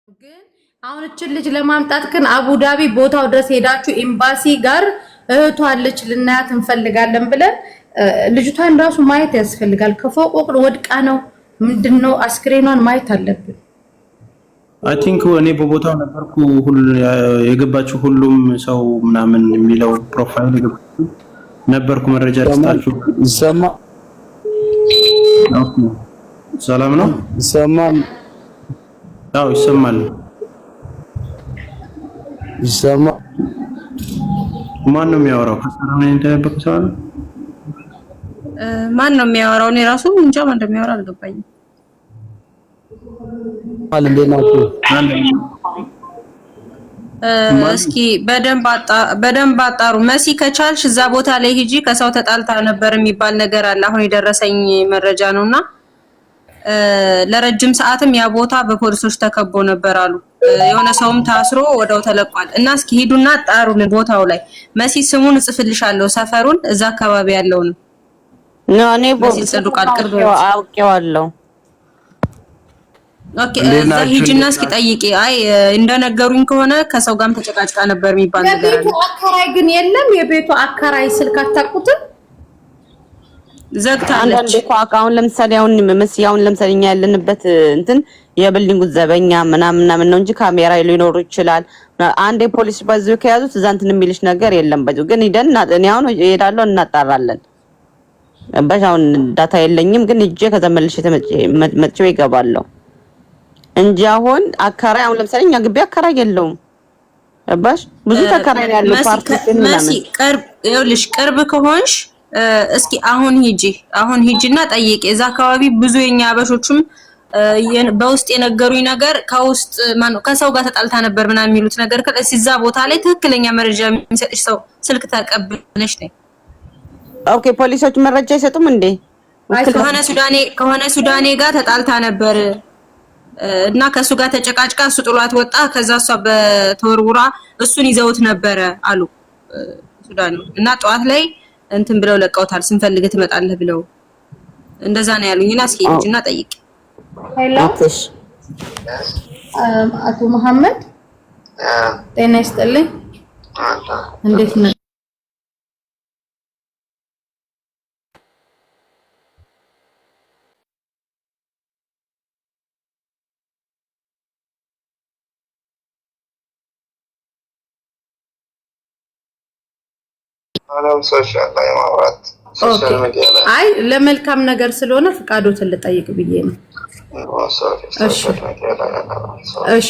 ግን አሁን እቺን ልጅ ለማምጣት ግን አቡዳቢ ቦታው ድረስ ሄዳችሁ ኤምባሲ ጋር እህቷ አለች ልናያት እንፈልጋለን ብለን ልጅቷን ራሱ ማየት ያስፈልጋል። ከፎቅ ወድቃ ነው ምንድነው አስክሬኗን ማየት አለብን። አይ ቲንክ እኔ በቦታው ነበርኩ። ሁሉ የገባችሁ ሁሉም ሰው ምናምን የሚለው ፕሮፋይል ነበርኩ። መረጃ ልስጣችሁ። ሰላም ነው? አዎ ይሰማል። ማን ነው የሚያወራው? ከሰራው ነው እንደነበርኩ ሰው ነው። ማን ነው የሚያወራው? እኔ ራሱ እንጃ ማን እንደሚያወራ አልገባኝም። እስኪ በደንብ አጣሩ። መሲ ከቻልሽ እዛ ቦታ ላይ ሂጂ። ከሰው ተጣልታ ነበር የሚባል ነገር አለ። አሁን የደረሰኝ መረጃ ነውና ለረጅም ሰዓትም ያ ቦታ በፖሊሶች ተከቦ ነበር አሉ። የሆነ ሰውም ታስሮ ወደው ተለቋል። እና እስኪ ሂዱና ጣሩልን ቦታው ላይ። መሲ ስሙን እጽፍልሻለሁ፣ ሰፈሩን እዛ አካባቢ ያለውን ነው። እኔ ቦታው አውቄዋለሁ። ኦኬ እዛ ሂጂና እስኪ ጠይቂ። አይ እንደነገሩኝ ከሆነ ከሰው ጋርም ተጨቃጭቃ ነበር የሚባል ነገር አለ። የቤቱ አከራይ ግን የለም። የቤቱ አከራይ ስልክ አታውቁትም? ዘግታለች። አሁን ለምሳሌ አሁን ለምሳሌ እኛ ያለንበት እንትን የቢልዲንጉ ዘበኛ ምናምን ነው እንጂ ካሜራ ሊኖር ይችላል። አንድ ፖሊስ ባዝው ከያዙት እዛ እንትን የሚልሽ ነገር የለም። ባዙ ግን ሂደን እኔ አሁን እሄዳለሁ እናጣራለን። በሻውን ዳታ የለኝም ግን እጄ ከዛ መልሼ መጥቼው ይገባለሁ እንጂ አሁን አከራይ አሁን ለምሳሌ እኛ ግቢ አከራይ የለውም። ባሽ ብዙ ተከራይ ያለው ፓርቲሽን ምናምን ቅርብ ይኸውልሽ፣ ቅርብ ከሆንሽ እስኪ አሁን ሂጂና ጠይቂ። እዛ አካባቢ ብዙ የኛ አበሾችም በውስጥ የነገሩኝ ነገር ከውስጥ ማነው ከሰው ጋር ተጣልታ ነበር ምናምን የሚሉት ነገር ከለስ እዛ ቦታ ላይ ትክክለኛ መረጃ የሚሰጥሽ ሰው ስልክ ተቀብለሽ ነኝ። ኦኬ ፖሊሶች መረጃ አይሰጡም እንዴ? ከሆነ ሱዳኔ ጋር ተጣልታ ነበር እና ከሱ ጋር ተጨቃጭቃ እሱ ጥሏት ወጣ። ከዛ እሷ በተወርውራ እሱን ይዘውት ነበረ አሉ ሱዳኑ። እና ጠዋት ላይ እንትን ብለው ለቀውታል። ስንፈልግ ትመጣለህ ብለው እንደዛ ነው ያሉኝና እስኪ ሂጂና ጠይቂ። ሄሎ አቶ መሐመድ ጤና ይስጥልኝ። እንዴት ነው? አይ ለመልካም ነገር ስለሆነ ፍቃዶትን ልጠይቅ ብዬ ነው። እሺ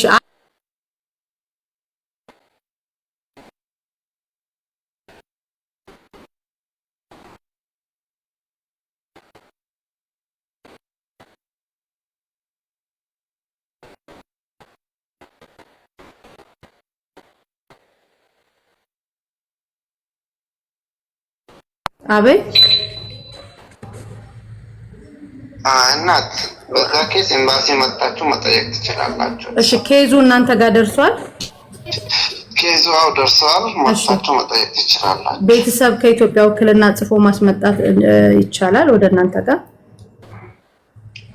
አቤት እናት በዛ ኬስ ኤምባሲ መጣችሁ መጠየቅ ትችላላችሁ። እሺ ኬዙ እናንተ ጋር ደርሷል? ኬዙ አው ደርሷል። መጣችሁ መጠየቅ ትችላላችሁ። ቤተሰብ ከኢትዮጵያ ውክልና ጽፎ ማስመጣት ይቻላል ወደ እናንተ ጋር?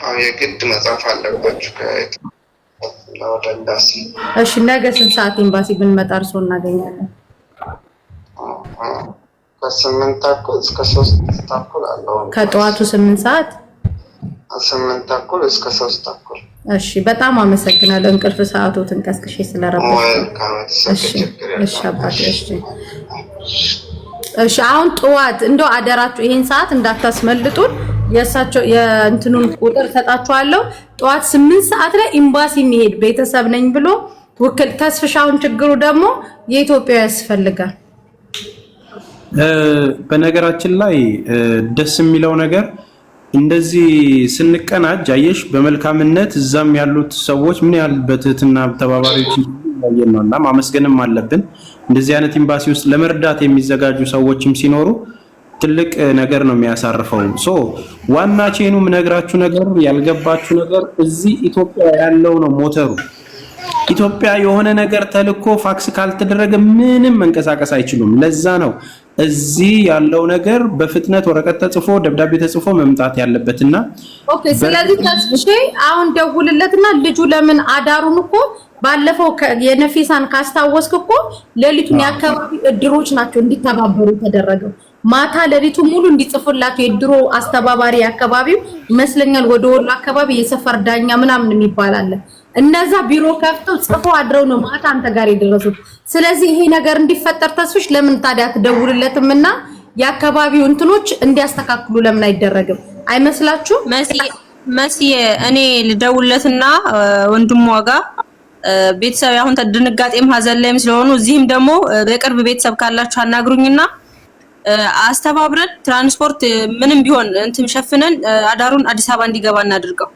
አው የግድ መጻፍ አለባችሁ ወደ ኤምባሲ። እሺ ነገ ስንት ሰዓት ኤምባሲ ብንመጣ እርሶ እናገኛለን? ከ8 ተኩል እስከ 3 ተኩል አለው። ከጠዋቱ 8 ሰዓት 8 ተኩል እስከ 3 ተኩል። እሺ በጣም አመሰግናለሁ። እንቅልፍ ሰዓቶትን ቀስቅሼ ስለረበሽ። እሺ አባቴ እሺ አሁን ጠዋት እንደው አደራችሁ ይሄን ሰዓት እንዳታስመልጡን። የእሳቸው የእንትኑን ቁጥር ሰጣችኋለሁ። ጠዋት 8 ሰዓት ላይ ኤምባሲ የሚሄድ ቤተሰብ ነኝ ብሎ ውክል ተስፍሻውን። ችግሩ ደግሞ የኢትዮጵያ ያስፈልጋል። በነገራችን ላይ ደስ የሚለው ነገር እንደዚህ ስንቀናጅ አየሽ፣ በመልካምነት እዛም ያሉት ሰዎች ምን ያህል በትህትና ተባባሪዎች ያየነውና ማመስገንም አለብን። እንደዚህ አይነት ኤምባሲ ውስጥ ለመርዳት የሚዘጋጁ ሰዎችም ሲኖሩ ትልቅ ነገር ነው የሚያሳርፈው። ዋና ቼኑም ነግራችሁ ነገር ያልገባችሁ ነገር እዚህ ኢትዮጵያ ያለው ነው ሞተሩ። ኢትዮጵያ የሆነ ነገር ተልኮ ፋክስ ካልተደረገ ምንም መንቀሳቀስ አይችሉም። ለዛ ነው እዚህ ያለው ነገር በፍጥነት ወረቀት ተጽፎ ደብዳቤ ተጽፎ መምጣት ያለበትና ኦኬ። ስለዚህ ተስፍሼ አሁን ደውልለትና ልጁ ለምን አዳሩን እኮ ባለፈው የነፊሳን ካስታወስክ እኮ ሌሊቱን የአካባቢ እድሮች ናቸው እንዲተባበሩ ተደረገው። ማታ ሌሊቱ ሙሉ እንዲጽፉላቸው የድሮ አስተባባሪ አካባቢው ይመስለኛል ወደ ወሎ አካባቢ የሰፈር ዳኛ ምናምን የሚባል አለ። እነዛ ቢሮ ከፍተው ጽፈው አድረው ነው ማታ አንተ ጋር የደረሱት። ስለዚህ ይሄ ነገር እንዲፈጠር ተስፍሽ ለምን ታዲያ አትደውልለትምና የአካባቢው እንትኖች እንዲያስተካክሉ ለምን አይደረግም? አይመስላችሁ? መሲ እኔ ልደውልለትና ወንድሟ ጋር ቤተሰብ አሁን ድንጋጤም ሀዘን ላይም ስለሆኑ እዚህም ደግሞ በቅርብ ቤተሰብ ካላችሁ አናግሩኝና አስተባብረን ትራንስፖርት ምንም ቢሆን እንትን ሸፍነን አዳሩን አዲስ አበባ እንዲገባ እናድርገው።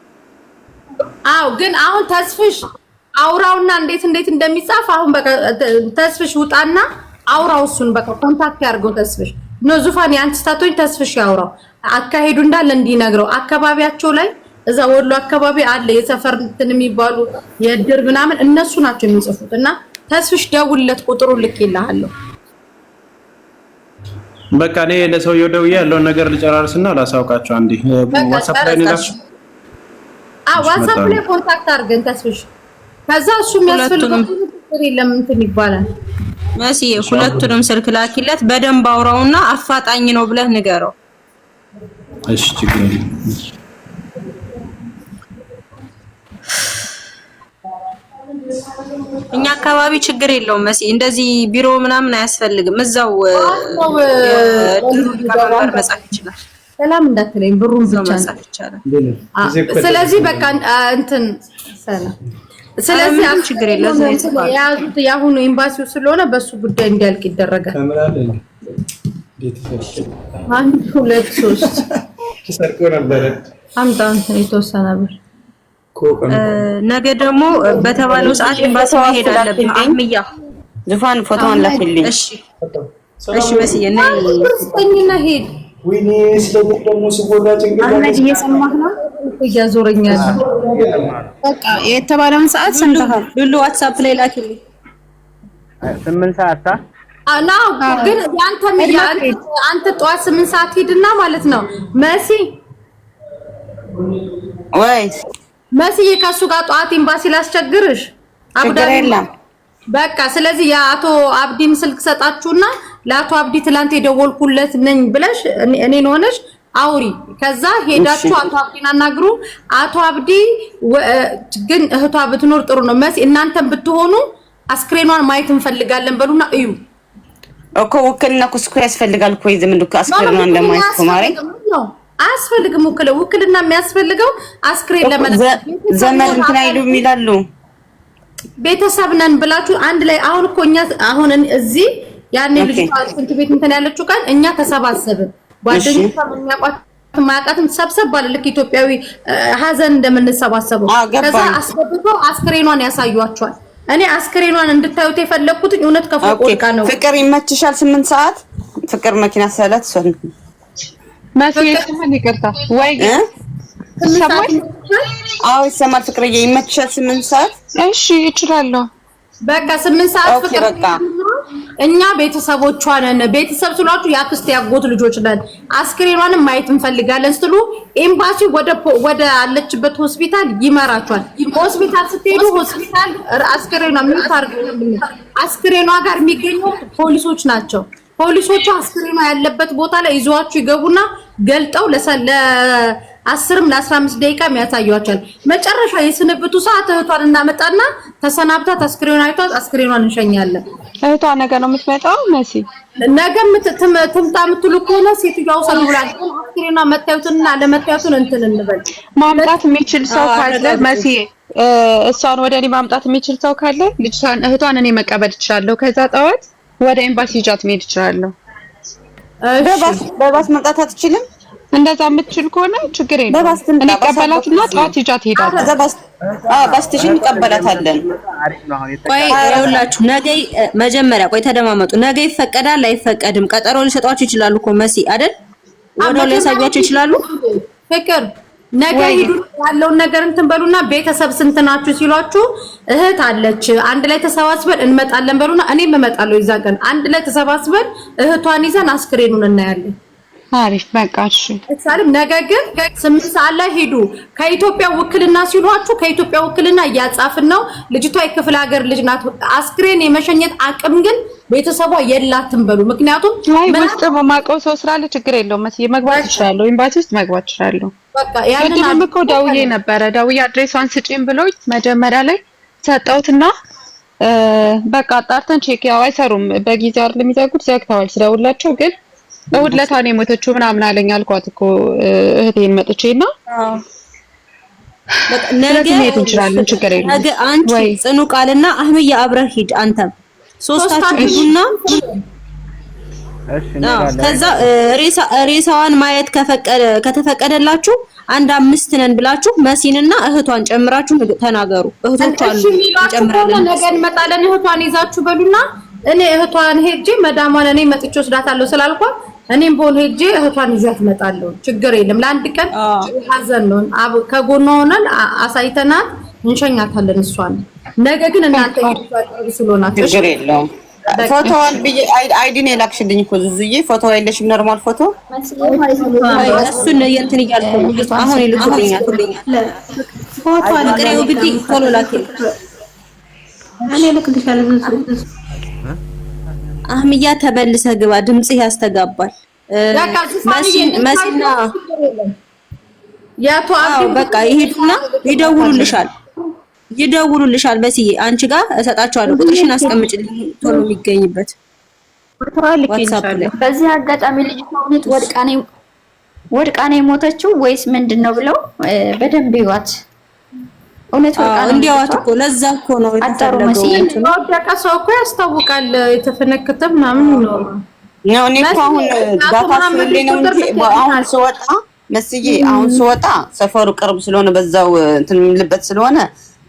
አው ግን አሁን ተስፍሽ አውራውና እንዴት እንደሚጻፍ አሁን በቃ ተስፍሽ ውጣና አውራው እሱን በቃ ኮንታክት ያርገው ተስፍሽ ነው ዙፋን ያንቺ ስታቶኝ ተስፍሽ ያውራው አካሄዱ እንዳለ እንዲነግረው አካባቢያቸው ላይ እዛ ወሎ አካባቢ አለ የሰፈር እንትን የሚባሉ የድር ምናምን እነሱ ናቸው የሚጽፉትና ተስፍሽ ደውልለት ቁጥሩን ልኬልሃለሁ። በቃ እኔ ለሰውየው ደውዬ ያለውን ነገር ልጨራርስና ላሳውቃቸው። አንዴ ዋትስአፕ ላይ ንጋሽ ዋትስአፕ ላይ ኮንታክት አድርገን ተስፍሽ ከዛ እሱ የሚያስፈልገው ነገር የለም እንትን ይባላል። መሲ ሁለቱንም ስልክ ላኪለት በደንብ አውራውና አፋጣኝ ነው ብለህ ንገረው። እሺ ችግር የለም። እኛ አካባቢ ችግር የለውም መሲ እንደዚህ ቢሮ ምናምን አያስፈልግም። እዛው ድርጅት መጻፍ ይችላል። ሰላም እንዳትለኝ ብሩን ብቻ መጻፍ ይችላል። ስለዚህ በቃ እንትን ሰላም ስለዚህ ችግር የለውም። ያዙት ያሁኑ ኤምባሲው ስለሆነ በሱ ጉዳይ እንዲያልቅ ይደረጋል። አንድ ሁለት ሶስት ተሰርቆ ነበር አምጣን የተወሰነ ብር ነገ ደግሞ በተባለው ሰዓት ኤምባሲ መሄድ አለብን። አህምያ ዙፋን ፎቶውን ላክልኝ። እሺ እሺ መስዬ ነይ ወስጠኝና ሄድ ወይኔ ስለዚህ ደግሞ ሲጎዳ ጭንቅላት አህመድ እየሰማህ ነው እያዞረኛል። በቃ የተባለውን ሰዓት ሰምተሃል? ሉሉ ዋትስአፕ ላይ ላክልኝ 8 ሰዓት አናው ግን አንተ ጠዋት 8 ሰዓት ሄድና ማለት ነው መሲ ወይ መስዬ ከሱ ጋር ጠዋት ኤምባሲ ላስቸግርሽ አብዳላ በቃ ስለዚህ የአቶ አብዲን ስልክ ሰጣችሁና ለአቶ አብዲ ትላንት የደወልኩለት ነኝ ብለሽ እኔን ሆነሽ አውሪ። ከዛ ሄዳችሁ አቶ አብዲን አናግሩ። አቶ አብዲ ግን እህቷ ብትኖር ጥሩ ነው። መሲ እናንተም ብትሆኑ አስክሬኗን ማየት እንፈልጋለን በሉና እዩ እኮ ወክልና ኩስኩ ያስፈልጋል እኮ ይዘም እንደው አስክሬኗን ለማየት ኮማሬ አያስፈልግም። ውክልና የሚያስፈልገው አስክሬን ለመለየት ዘመድ እንትን አይሉም ይላሉ። ቤተሰብ ነን ብላችሁ አንድ ላይ አሁን እኮ እኛ አሁን እዚህ ያኔ ልጅ ትምህርት ቤት እንትን ያለችው ቀን እኛ ተሰባሰብን ጓደኞቿ ማያውቃትም ሰብሰብ ባለ ልክ ኢትዮጵያዊ ሀዘን እንደምንሰባሰበው ከዛ አስገብተው አስክሬኗን ያሳዩአቸዋል። እኔ አስክሬኗን እንድታዩት የፈለኩት እውነት ከፎቅ ወድቃ ነው። ፍቅር ይመችሻል 8 ሰዓት ፍቅር መኪና ሰላት ሶን ማስየት ምን ይቀርታ ወይ ሰማይ አዎ ይሰማል። ፍቅርዬ ይመችሻል 8 ሰዓት? እሺ እችላለሁ። በቃ 8 ሰዓት ፍቅር እኛ ቤተሰቦቿ ነን። ቤተሰብ ስሏችሁ ያክስት ያጎት ልጆች ነን። አስክሬኗንም ማየት እንፈልጋለን ስትሉ ኤምባሲ ወደ አለችበት ሆስፒታል ይመራቸዋል። ሆስፒታል ስትሄዱ ሆስፒታል አስክሬኗ ምን ታርገው አስክሬኗ ጋር የሚገኙ ፖሊሶች ናቸው። ፖሊሶቹ አስክሬኗ ያለበት ቦታ ላይ ይዟችሁ ይገቡና ገልጠው ለ10 ለ15 ደቂቃ የሚያሳዩአቸዋል። መጨረሻ የስንብቱ ሰዓት እህቷን እናመጣና ተሰናብታ አስክሬኗን አይቷት አስክሬኗን እንሸኛለን። እህቷ ነገ ነው የምትመጣው መሲ? ነገ ትምጣ የምትሉ ከሆነ ሴትዮዋ ሰልብላል አስክሬኗ መታየቱንና ለመታየቱን እንትን እንበል። ማምጣት የሚችል ሰው ካለ መሲ እሷን ወደ እኔ ማምጣት የሚችል ሰው ካለ ልጅቷን እህቷን እኔ መቀበል እችላለሁ። ከዛ ጠዋት ወደ ኤምባሲ ይዣት መሄድ እችላለሁ። በባስ መምጣት አትችልም? እንደዛ የምትችል ከሆነ ችግር የለም። እኔ ቀበላትና ጠዋት ይዣት እሄዳለሁ። ባስ ትሽን ቀበላታለን። ቆይ ይኸውላችሁ ነገ መጀመሪያ ቆይ ተደማመጡ። ነገ ይፈቀዳል አይፈቀድም? ቀጠሮ ሊሰጧችሁ ይችላሉ እኮ መሲ አይደል? ወደው ሊያሳዩአችሁ ይችላሉ። ፍቅር ነገ ሂዱ ያለውን ነገር እንትን በሉና ቤተሰብ ስንት ናችሁ ሲሏችሁ እህት አለች አንድ ላይ ተሰባስበን እንመጣለን በሉና እኔም እመጣለሁ። ይዛ ቀን አንድ ላይ ተሰባስበን እህቷን ይዘን አስክሬኑን እናያለን። አሪፍ በቃ እሺ። እሳለም ነገ ግን 8 ሰዓት ላይ ሄዱ። ከኢትዮጵያ ውክልና ሲሏችሁ ከኢትዮጵያ ውክልና እያጻፍን ነው። ልጅቷ የክፍለ ሀገር ልጅ ናት። አስክሬን የመሸኘት አቅም ግን ቤተሰቧ የላትም በሉ። ምክንያቱም ውስጥ በማውቀው ሰው ስላለ ችግር የለውም። መስዬ መግባት ይችላል፣ ኤምባሲ ውስጥ መግባት ይችላል። በቃ ያንን እኮ ደውዬ ነበረ። ደውዬ አድሬሷን ስጪኝ ብሎኝ መጀመሪያ ላይ ሰጠሁትና በቃ አጣርተን ቼክ ያው አይሰሩም በጊዜው አይደል የሚዘጉት፣ ዘግተዋል። ስደውላቸው ግን እሑድ ዕለት ነው የሞተችው ምናምን አለኝ። አልኳት እኮ እህቴን መጥቼና ነገ እንችላለን፣ ችግር የለም። ነገ አንቺ ጽኑ ቃልና አህመያ አብረህ ሂድ። አንተም ሶስታችሁ ሂዱና ከዛ ሬሳዋን ማየት ከተፈቀደላችሁ 5 ነን ብላችሁ መሲንና እህቷን ጨምራችሁ ተናገሩ። እህቶች አሉ ጨምራለን፣ ነገ እንመጣለን። እህቷን ይዛችሁ በሉና እኔ እህቷን ሄጄ መዳሟን እኔ መጥቼ ወስዳታለሁ ስላልኳት እኔም ቦል ሄጄ እህቷን ይዛት እመጣለሁ። ችግር የለም። ለአንድ ቀን ሀዘን ነው። ከጎኗ ሆነን አሳይተናት እንሸኛታለን እሷን። ነገ ግን እናንተ ይዟችሁ ስለሆናችሁ ችግር የለውም። ፎቶዋን አይዲ ነው የላክሽልኝ እኮ ዙዙዬ። ፎቶ የለሽም? ኖርማል ፎቶ እሱን እንትን እያልኩ አሁን ይልኩልኛል። ፎቶ አልቀረው ግዲ ቶሎ ላኪ። እኔ ልክልሻለሁ። አህምያ ተመልሰህ ግባ፣ ድምጽህ ያስተጋባል። መሲና ያቶ በቃ ይሄዱና ይደውሉልሻል። በሲዬ አንቺ ጋር እሰጣቸዋለሁ። ቁጥርሽን አስቀምጭልኝ ቶሎ የሚገኝበት ዋትስአፕ ላይ። በዚህ አጋጣሚ ልጅቷ እውነት ወድቃ ነው የሞተችው ወይስ ምንድነው ብለው በደንብ ይዋት። እውነት ወድቃ ነው እንዲያዋት እኮ ለዛ እኮ ነው የተፈለገው። ወድቃ ሰው እኮ ያስታውቃል። የተፈነከተ ምናምን ነው። እኔ እኮ አሁን ዳታ ስለሌለ ነው እንጂ አሁን ስወጣ መስዬ አሁን ስወጣ ሰፈሩ ቅርብ ስለሆነ በዛው እንትን የሚልበት ስለሆነ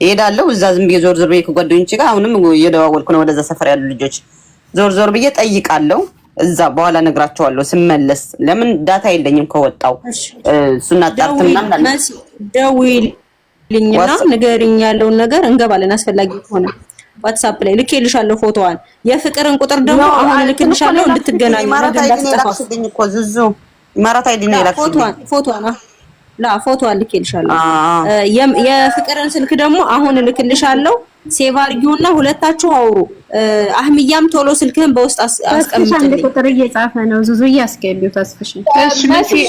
እሄዳለሁ። እዛ ዝም ብዬ ዞር ብዬ ከጓደኞቼ ጋር አሁንም እየደዋወልኩ ነው ወደዛ ሰፈር ያሉ ልጆች ዞር ብዬ ጠይቃለሁ። እዛ በኋላ ነግራቸዋለሁ ስመለስ። ለምን ዳታ የለኝም ከወጣው እሱና ጣርተና ማለት ደውይልኝና ንገሪኝ ያለውን ነገር እንገባለን። አስፈላጊ ከሆነ ዋትስአፕ ላይ ልኬልሻለሁ ፎቶዋን። የፍቅርን ቁጥር ደግሞ አሁን ልክልሻለሁ እንድትገናኙ ነገር እንዳትጠፋብኝ እኮ ዙዙ ማራታ አይዲና ይላክልኝ ፎቶዋን ልኬልሻለሁ። የፍቅርን ስልክ ደግሞ አሁን ልክልሻለሁ። ሴቭ አድርጊውና ሁለታችሁ አውሩ። አህምያም ቶሎ ስልክህን በውስጥ አስቀምጥልኝ። ቁጥር እየጻፈ ነው ዙዙ እያስገቢው ተስፍሽ። እሺ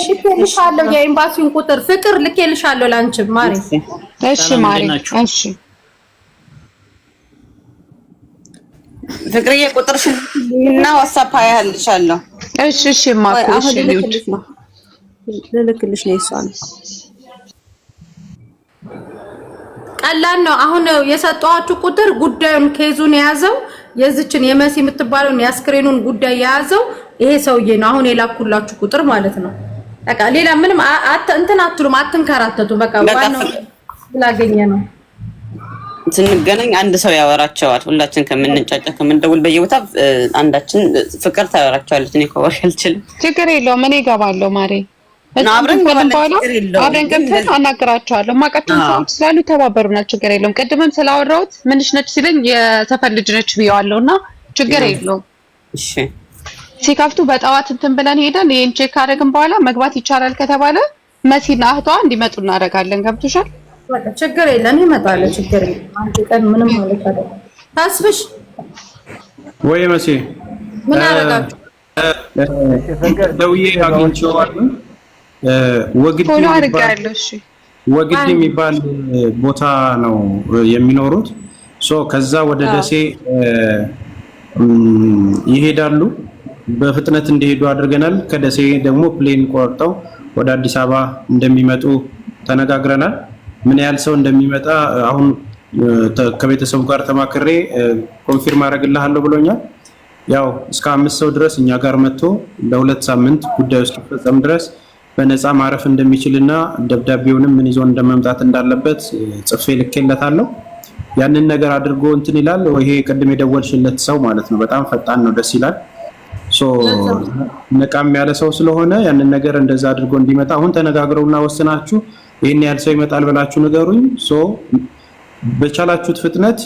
ልኬልሻለሁ የኤምባሲውን ቁጥር። ፍቅር ልኬልሻለሁ ላንቺ ማሪ። እሺ ማሪ እሺ ፍቅርዬ ቁጥርሽን እና ዋትስአፕ አያልሻለሁ። እሺ ማኩሽ ልልክልሽ ነው እሷን። ቀላል ነው። አሁን የሰጠኋችሁ ቁጥር ጉዳዩን ኬዙን የያዘው የዚችን የመሲ የምትባለውን የአስክሬኑን ጉዳይ የያዘው ይሄ ሰውዬ ነው። አሁን የላኩላችሁ ቁጥር ማለት ነው። በቃ ሌላ ምንም እንትን አትሉም፣ አትንከራተቱ። በቃ ዋናው ስላገኘ ነው። ስንገናኝ አንድ ሰው ያወራቸዋል። ሁላችን ከምንጫጫ ከምንደውል በየቦታ አንዳችን ፍቅር ታወራቸዋለች። እኔ ኮወር አልችልም። ችግር የለውም። እኔ እገባለሁ ማሬ። አብረን ገብተን አናግራቸዋለሁ። ማውቃቸውን ሰዎች ስላሉ ይተባበሩናል። ችግር የለውም። ቅድምም ስላወራሁት ምንሽ ነች ሲለኝ የሰፈር ልጅ ነች ብየዋለሁና ችግር የለውም። እሺ ሲከፍቱ በጠዋት እንትን ብለን ሄደን ይሄን ቼክ ካደረግን በኋላ መግባት ይቻላል ከተባለ መሲና እህቷ እንዲመጡ እናደርጋለን። ገብቶሻል? ችግር የለም። ይመጣል። ችግር የለም። አንተ ቀን ምንም ማለት አይደለም። ታስፍሽ ወይ መሲ ምን አደረጋችሁ? ደውዬ አግኝቼዋለሁ። ወግዲ የሚባል ቦታ ነው የሚኖሩት። ከዛ ወደ ደሴ ይሄዳሉ። በፍጥነት እንዲሄዱ አድርገናል። ከደሴ ደግሞ ፕሌን ቆርጠው ወደ አዲስ አበባ እንደሚመጡ ተነጋግረናል። ምን ያህል ሰው እንደሚመጣ አሁን ከቤተሰቡ ጋር ተማክሬ ኮንፊርም አደርግልሃለሁ ብሎኛል። ያው እስከ 5 ሰው ድረስ እኛ ጋር መጥቶ ለ2 ሳምንት ጉዳዩ እስኪፈጸም ድረስ በነፃ ማረፍ እንደሚችልና ደብዳቤውንም ምን ይዞ እንደመምጣት እንዳለበት ጽፌ ልኬለታለሁ። ያንን ነገር አድርጎ እንትን ይላል። ይሄ ቅድም የደወልሽለት ሰው ማለት ነው። በጣም ፈጣን ነው፣ ደስ ይላል። ነቃም ያለ ሰው ስለሆነ ያንን ነገር እንደዛ አድርጎ እንዲመጣ አሁን ተነጋግረውና ወስናችሁ ይሄን ያህል ሰው ይመጣል ብላችሁ ንገሩኝ። በቻላችሁት ፍጥነት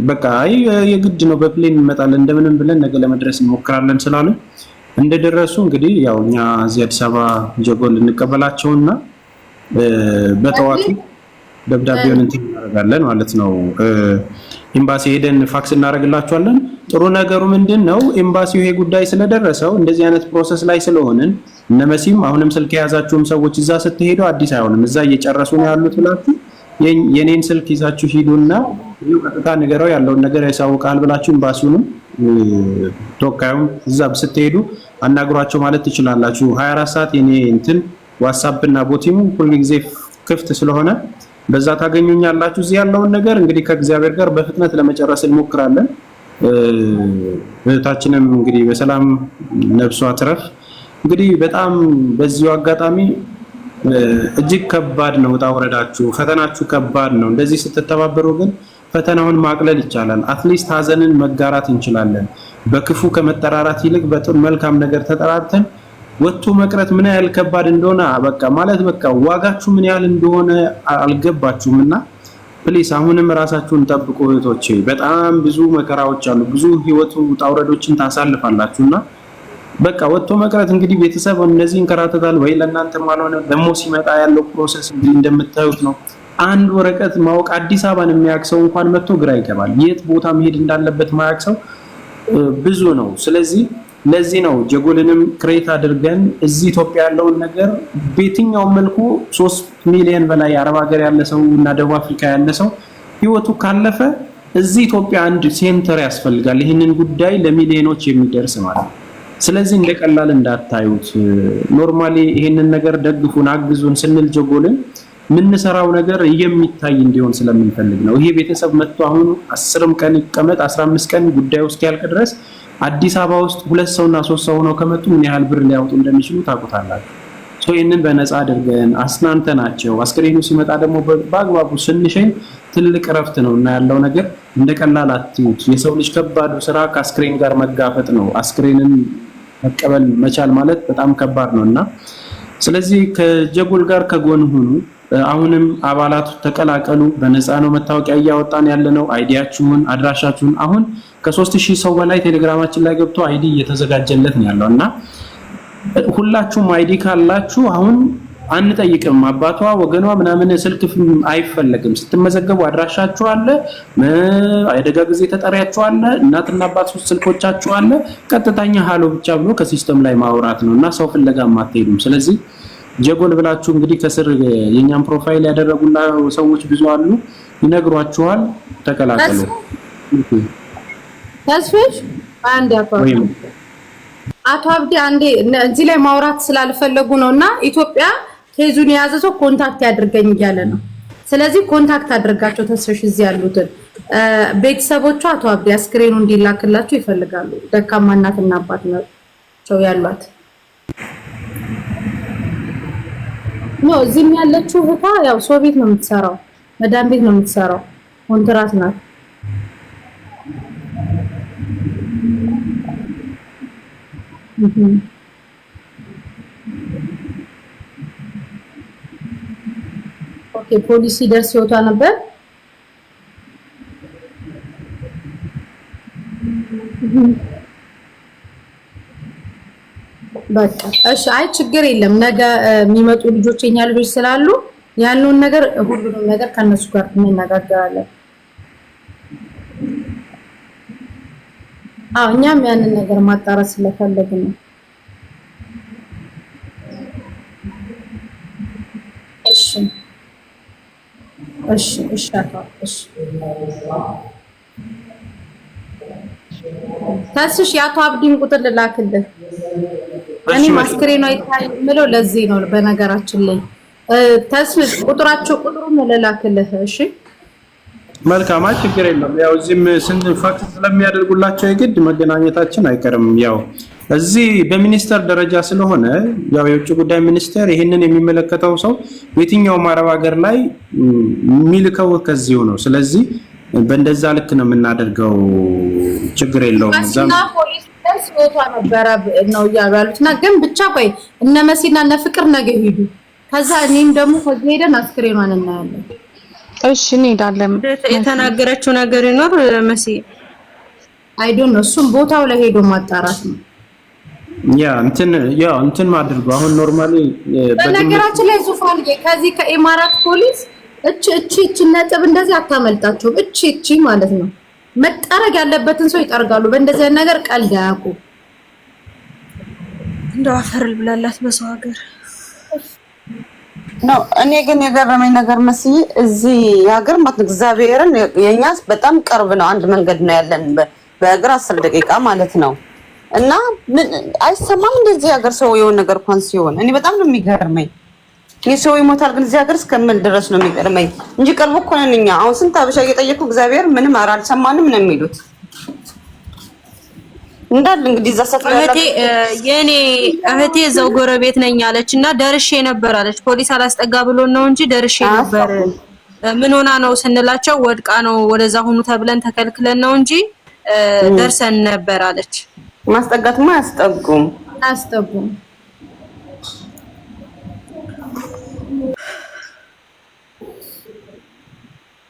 በቃ የግድ ነው በፕሌን እንመጣለን እንደምንም ብለን ነገ ለመድረስ እንሞክራለን ስላሉ እንደደረሱ እንግዲህ ያው እኛ እዚህ አዲስ አበባ ጀጎል እንቀበላቸውና በተዋቂ ደብዳቤውን እናደርጋለን ማለት ነው። ኤምባሲ ሄደን ፋክስ እናደርግላቸዋለን። ጥሩ ነገሩ ምንድነው ኤምባሲው ይሄ ጉዳይ ስለደረሰው እንደዚህ አይነት ፕሮሰስ ላይ ስለሆነን እነመሲም አሁንም ስልክ የያዛችሁም ሰዎች እዛ ስትሄዱ አዲስ አይሆንም እዛ እየጨረሱ ነው ያሉት ብላችሁ የኔን ስልክ ይዛችሁ ሂዱና ይሄው ቀጥታ ነገራው ያለውን ነገር ያሳውቃል ብላችሁ ኤምባሲውንም ተወካዩም እዛ ስትሄዱ አናግሯቸው ማለት ትችላላችሁ። 24 ሰዓት የኔ እንትን ዋትስአፕ እና ቦቲሙ ሁሉ ጊዜ ክፍት ስለሆነ በዛ ታገኙኛላችሁ። እዚህ ያለውን ነገር እንግዲህ ከእግዚአብሔር ጋር በፍጥነት ለመጨረስ እንሞክራለን። እህታችንም እንግዲህ በሰላም ነፍሷ ትረፍ። እንግዲህ በጣም በዚሁ አጋጣሚ እጅግ ከባድ ነው ታውረዳችሁ፣ ፈተናችሁ ከባድ ነው። እንደዚህ ስትተባበሩ ግን ፈተናውን ማቅለል ይቻላል። አትሊስት ሀዘንን መጋራት እንችላለን። በክፉ ከመጠራራት ይልቅ በጥሩ መልካም ነገር ተጠራርተን ወጥቶ መቅረት ምን ያህል ከባድ እንደሆነ በቃ ማለት በቃ ዋጋችሁ ምን ያህል እንደሆነ አልገባችሁምና ፕሊስ አሁንም ራሳችሁን ጠብቁ እህቶቼ። በጣም ብዙ መከራዎች አሉ፣ ብዙ ህይወቱ ታውረዶችን ታሳልፋላችሁና በቃ ወጥቶ መቅረት እንግዲህ ቤተሰብ እነዚህ እንከራተታል ወይ ለእናንተ ማልሆነ ደግሞ ሲመጣ ያለው ፕሮሰስ እንግዲህ እንደምታዩት ነው። አንድ ወረቀት ማወቅ አዲስ አበባን የሚያክሰው እንኳን መጥቶ ግራ ይገባል። የት ቦታ መሄድ እንዳለበት ማያክሰው ብዙ ነው። ስለዚህ ለዚህ ነው ጀጎልንም ክሬት አድርገን እዚህ ኢትዮጵያ ያለውን ነገር በየትኛው መልኩ 3 ሚሊዮን በላይ አረብ ሀገር ያለ ሰው እና ደቡብ አፍሪካ ያለ ሰው ህይወቱ ካለፈ እዚህ ኢትዮጵያ አንድ ሴንተር ያስፈልጋል። ይህንን ጉዳይ ለሚሊዮኖች የሚደርስ ማለት ነው። ስለዚህ እንደቀላል እንዳታዩት። ኖርማሊ ይሄንን ነገር ደግፉን አግዙን ስንል ጀጎልን ምንሰራው ነገር የሚታይ እንዲሆን ስለምንፈልግ ነው። ይሄ ቤተሰብ መጥቶ አሁን 10 ቀን ይቀመጥ 15 ቀን ጉዳዩ እስኪያልቅ ድረስ አዲስ አበባ ውስጥ 2 ሰውና 3 ሰው ነው ከመጡ ምን ያህል ብር ሊያወጡ እንደሚችሉ ታውቁታላችሁ። ይሄንን በነፃ አድርገን አስናንተናቸው አስክሬኑ ሲመጣ ደግሞ በአግባቡ ስንሸኝ ትልቅ ረፍት ነው እና ያለው ነገር እንደቀላል አትዩት። የሰው ልጅ ከባዱ ስራ ከአስክሬን ጋር መጋፈጥ ነው። አስክሬንን መቀበል መቻል ማለት በጣም ከባድ ነውና ስለዚህ ከጀጎል ጋር ከጎን ሁኑ። አሁንም አባላቱ ተቀላቀሉ። በነፃ ነው መታወቂያ እያወጣን ያለነው። አይዲያችሁን አድራሻችሁን አሁን ከ3000 ሰው በላይ ቴሌግራማችን ላይ ገብቶ አይዲ እየተዘጋጀለት ነው ያለውና ሁላችሁም አይዲ ካላችሁ አሁን አንጠይቅም። አባቷ ወገኗ ምናምን ስልክ አይፈለግም። ስትመዘገቡ አድራሻችሁ አለ፣ አደጋ ጊዜ ተጠሪያችሁ አለ፣ እናትና አባት ስልኮቻችሁ አለ። ቀጥታኛ ሃሎ ብቻ ብሎ ከሲስተም ላይ ማውራት ነውና ሰው ፍለጋም አትሄዱም። ስለዚህ ጀጎል ብላችሁ እንግዲህ ከስር የኛን ፕሮፋይል ያደረጉና ሰዎች ብዙ አሉ፣ ይነግሯችኋል። ተቀላቀሉ። ተስፍሽ አንድ አቶ አብዲ አንዴ እዚህ ላይ ማውራት ስላልፈለጉ ነውና ኢትዮጵያ ኬዙን የያዘ ሰው ኮንታክት ያድርገኝ እያለ ነው። ስለዚህ ኮንታክት አድርጋቸው ተስፍሽ እዚህ ያሉትን ቤተሰቦቿ አቶ አብዲ አስክሬኑ እንዲላክላቸው ይፈልጋሉ። ደካማ እናትና አባት ናቸው ያሏት። ነው እዚህም ያለችው እህቷ ያው ሰው ቤት ነው የምትሰራው፣ መዳም ቤት ነው የምትሰራው፣ ኮንትራት ናት። ኦኬ ፖሊሲ ደርስ ይወጣ ነበር። በቃ እሺ፣ አይ ችግር የለም። ነገ የሚመጡ ልጆች የኛ ልጆች ስላሉ ያለውን ነገር ሁሉንም ነገር ከነሱ ጋር እንነጋገራለን። እኛም ያንን ነገር ማጣራት ስለፈለግን ነው። እሺ እሺ እሺ እሺ ታስሽ የአቶ አብዲን ቁጥር ልላክልህ። እኔ ማስክሬኑ አይታይ ምለው ለዚህ ነው። በነገራችን ላይ ታስሽ ቁጥሩን ልላክልህ። እሺ መልካም፣ ችግር የለም። ያው እዚህም ፋክት ስለሚያደርጉላቸው የግድ መገናኘታችን አይቀርም። ያው እዚህ በሚኒስተር ደረጃ ስለሆነ ያው የውጭ ጉዳይ ሚኒስቴር ይሄንን የሚመለከተው ሰው የትኛውም አረብ ሀገር ላይ የሚልከው ከዚሁ ነው። ስለዚህ በእንደዛ ልክ ነው የምናደርገው። ችግር የለውም። እዛም ፖሊስ ደርስ ወጣ ነበር ነው ያሉትና ግን ብቻ ቆይ እነ መሲና እነ ፍቅር ነገ ሄዱ። ከዛ እኔም ደግሞ ከዚህ ሄደን አስክሬኗን እናያለን። እሺ እንሄዳለን። የተናገረችው ነገር ይኖር መሲ አይ ዶንት ኖ። እሱም ቦታው ላይ ሄዶ ማጣራት ነው። እንትን ማድርጉ አሁን ኖርማሊ በነገራችን ላይ ዙፋን ከዚህ ከኢማራት ፖሊስ እቺ ነጥብ እንደዚህ አታመልጣቸውም። እቺ ማለት ነው መጠረግ ያለበትን ሰው ይጠርጋሉ። በእንደዚህ ነገር ቀልድ አያውቁ። እንደው አፈር ብላላት በሰው ሀገር ነው። እኔ ግን የገረመኝ ነገር መስዬ እዚህ ሀገር ማለት እግዚአብሔርን የኛስ በጣም ቅርብ ነው። አንድ መንገድ ነው ያለን በእግር 10 ደቂቃ ማለት ነው። እና ምን አይሰማም እንደዚህ ሀገር ሰው የሆነ ነገር እንኳን ሲሆን እኔ በጣም ነው የሚገርመኝ። የሰው ይሞታል ግን እዚህ ሀገር እስከምን ድረስ ነው የሚገርመኝ እንጂ ቅርብ እኮ ነን እኛ። አሁን ስንት አበሻ እየጠየቁ እግዚአብሔር ምንም አልሰማንም ነው የሚሉት እንዳል እንግዲህ እዛ ሰፈር የኔ እህቴ እዛው ጎረቤት ነኝ አለችና ደርሼ ነበር አለች። ፖሊስ አላስጠጋ ብሎ ነው እንጂ ደርሼ ነበር። ምን ሆና ነው ስንላቸው ወድቃ ነው ወደዛ ሆኑ ተብለን ተከልክለን ነው እንጂ ደርሰን ነበር አለች። ማስጠጋትማ አያስጠጉም።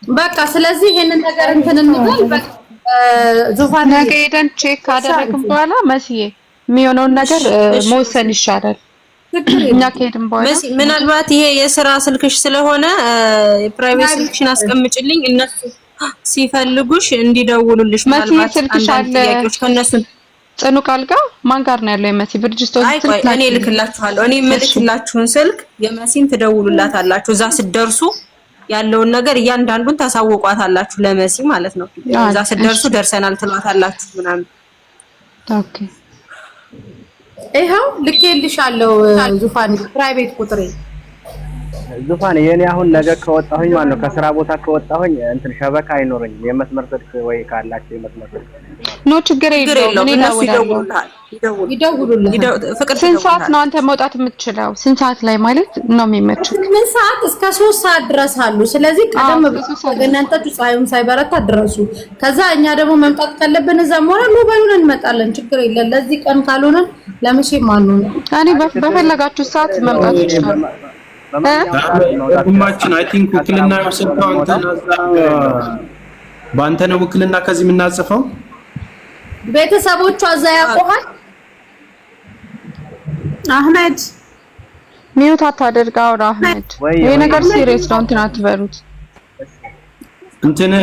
በቃ ስለዚህ ይሄንን ነገር እንትን እንበል። በቃ ዙፋን ነገ ሄደን ቼክ ካደረግን በኋላ መስዬ የሚሆነውን ነገር መወሰን ይሻላል። እኛ ከሄድን በኋላ ምናልባት ይሄ የሥራ ስልክሽ ስለሆነ የፕራይቬት ስልክሽን አስቀምጪልኝ፣ እነሱ ሲፈልጉሽ እንዲደውሉልሽ። ምናልባት ስልክሽ አለ ከነሱ ጽኑ ቃል ጋር ማን ጋር ነው ያለው? የመሲ ብርጅስቶን ስልክ እኔ ልክላችኋለሁ። እኔ የምልክላችሁን ስልክ የመሲን ትደውሉላታላችሁ። እዛ ስትደርሱ ያለውን ነገር እያንዳንዱን ታሳውቋታላችሁ፣ ለመሲ ማለት ነው። እዛ ስትደርሱ ደርሰናል ትሏታላችሁ ምናምን። ኦኬ ይሄው ልኬልሻለሁ። ዙፋን ፕራይቬት ቁጥሬ ዙፋን የኔ አሁን ነገ ከወጣሁኝ ማለት ነው ከስራ ቦታ ከወጣሁኝ እንትን ሸበካ አይኖርኝም። የመስመር ስልክ ወይ ካላችሁ የመስመር ስልክ ነው ችግር የለውም። እኔ ይደውሉልሃል። ፍቅር ስንት ሰዓት ነው አንተ መውጣት የምትችለው? ስንት ሰዓት ላይ ማለት ነው የሚመችው? ምን ሰዓት እስከ 3 ሰዓት ድረስ አሉ። ስለዚህ ቀደም ብሎ እናንተቱ ፀሐዩም ሳይበረታ ድረሱ። ከዛ እኛ ደግሞ መምጣት ካለብን እዛ ሞራል ሞባይሉን እንመጣለን። ችግር የለም። ለዚህ ቀን ካልሆነ ለምሼ ማኑ ነው እኔ በፈለጋችሁ ሰዓት መምጣት ይችላል። ሁማችን አይ ቲንክ ውክልና ወሰንታው በአንተ ነው ውክልና ከዚህ የምናጽፈው። ቤተሰቦቿ እዛ ያቆሃል። አህመድ ሚውት አታደርጋው። አህመድ ይሄ ነገር ሲሪየስ ነው። እንትን አትበሉት። እንትን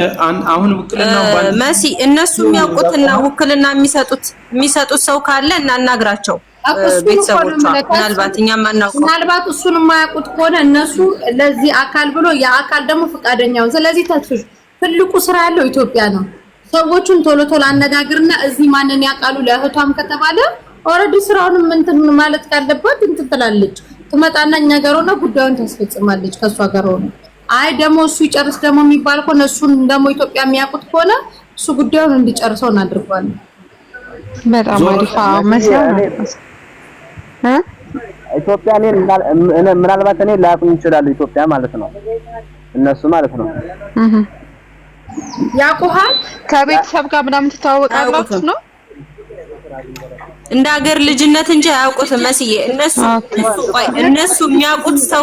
አሁን ውክልናው መሲ እነሱ የሚያውቁትና ውክልና የሚሰጡት ሰው ካለ እናናግራቸው። ቤተሰቦቿ ምናልባት እኛም አናውቀው፣ ምናልባት እሱን የማያውቁት ከሆነ እነሱ ለዚህ አካል ብሎ የአካል ደግሞ ፈቃደኛው። ስለዚህ ተስፍሽ ትልቁ ስራ ያለው ኢትዮጵያ ነው። ሰዎቹን ቶሎ አነጋግርና እዚህ ማንን ያውቃሉ ለእህቷም ከተባለ ኦሬዲ ስራውንም እንትን ማለት ካለባት እንትን ትላለች። ትመጣና እኛ ጋር ሆነ ጉዳዩን ታስፈጽማለች ከሷ ጋር ሆነ። አይ ደግሞ እሱ ይጨርስ ደግሞ የሚባል ከሆነ እሱን ደግሞ ኢትዮጵያ የሚያውቁት ከሆነ እሱ ጉዳዩን እንዲጨርሰው እናድርጋለን። በጣም አሪፍ መስያ ኢትዮጵያ ምናልባት እኔ ላቁኝ ይችላል ኢትዮጵያ ማለት ነው እነሱ ማለት ነው ያቆሃል ከቤተሰብ ጋር ምናምን ተታወቃላችሁ ነው እንደ ሀገር ልጅነት እንጂ አያውቁትም መስዬ። እነሱ የሚያውቁት ሰው